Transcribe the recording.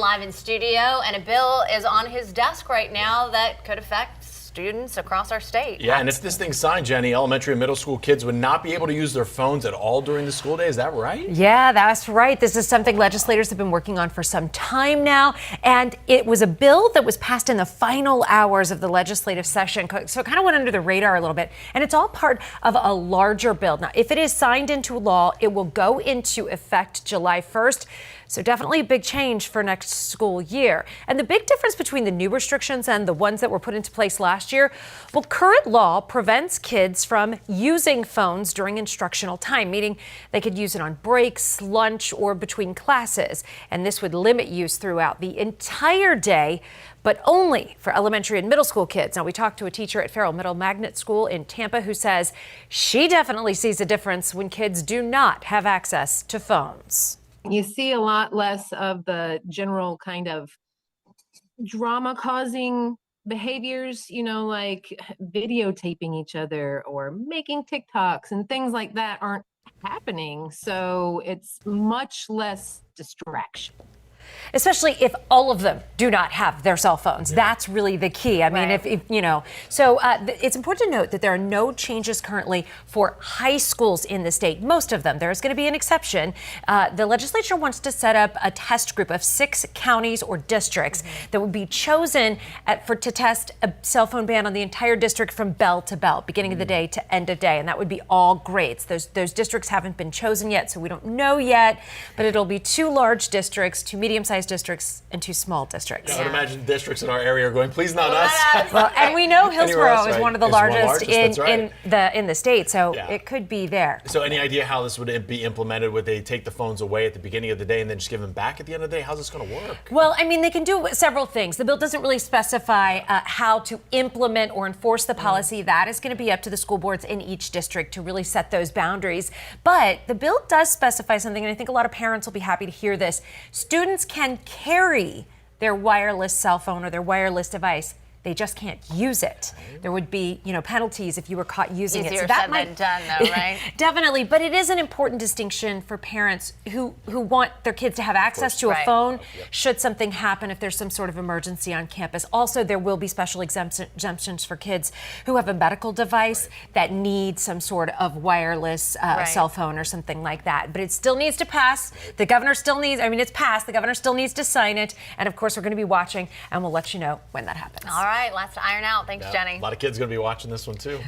live in studio, and a bill is on his desk right now that could affect students across our state. Yeah, and if this thing's signed, Jenny, elementary and middle school kids would not be able to use their phones at all during the school day. Is that right? Yeah, that's right. This is something legislators have been working on for some time now, and it was a bill that was passed in the final hours of the legislative session, so it kind of went under the radar a little bit, and it's all part of a larger bill. Now, if it is signed into law, it will go into effect July 1st. So definitely a big change for next school year. And the big difference between the new restrictions and the ones that were put into place last year, well, current law prevents kids from using phones during instructional time, meaning they could use it on breaks, lunch, or between classes. And this would limit use throughout the entire day, but only for elementary and middle school kids. Now, we talked to a teacher at Farrell Middle Magnet School in Tampa who says she definitely sees a difference when kids do not have access to phones. You see a lot less of the general kind of drama causing behaviors, like videotaping each other or making TikToks and things like that aren't happening. So it's much less distraction. Especially if all of them do not have their cell phones. Yeah. That's really the key. I mean, if so it's important to note that there are no changes currently for high schools in the state. Most of them. There's going to be an exception. The legislature wants to set up a test group of 6 counties or districts that would be chosen to test a cell phone ban on the entire district from bell to bell, beginning of the day to end of day. And that would be all grades. Those districts haven't been chosen yet, so we don't know yet. But it'll be 2 large districts, 2 medium-sized districts, and 2 small districts. I would imagine districts in our area are going, please not us. Well, and we know Hillsborough is one of the largest in the state, so it could be there. So any idea how this would be implemented? Would they take the phones away at the beginning of the day and then just give them back at the end of the day? How's this going to work? Well, I mean, they can do several things. The bill doesn't really specify how to implement or enforce the policy. That is going to be up to the school boards in each district to really set those boundaries. But the bill does specify something, and I think a lot of parents will be happy to hear this. Students can carry their wireless cell phone or their wireless device. They just can't use it. There would be, penalties if you were caught using it. So that might than done, though, right? Definitely, but it is an important distinction for parents who want their kids to have access to a phone should something happen, if there's some sort of emergency on campus. Also, there will be special exemptions for kids who have a medical device that needs some sort of wireless cell phone or something like that. But it still needs to pass. The governor still needs, it's passed. The governor still needs to sign it. And of course, we're going to be watching, and we'll let you know when that happens. All right, lots to iron out. Thanks, Jenny. A lot of kids going to be watching this one, too.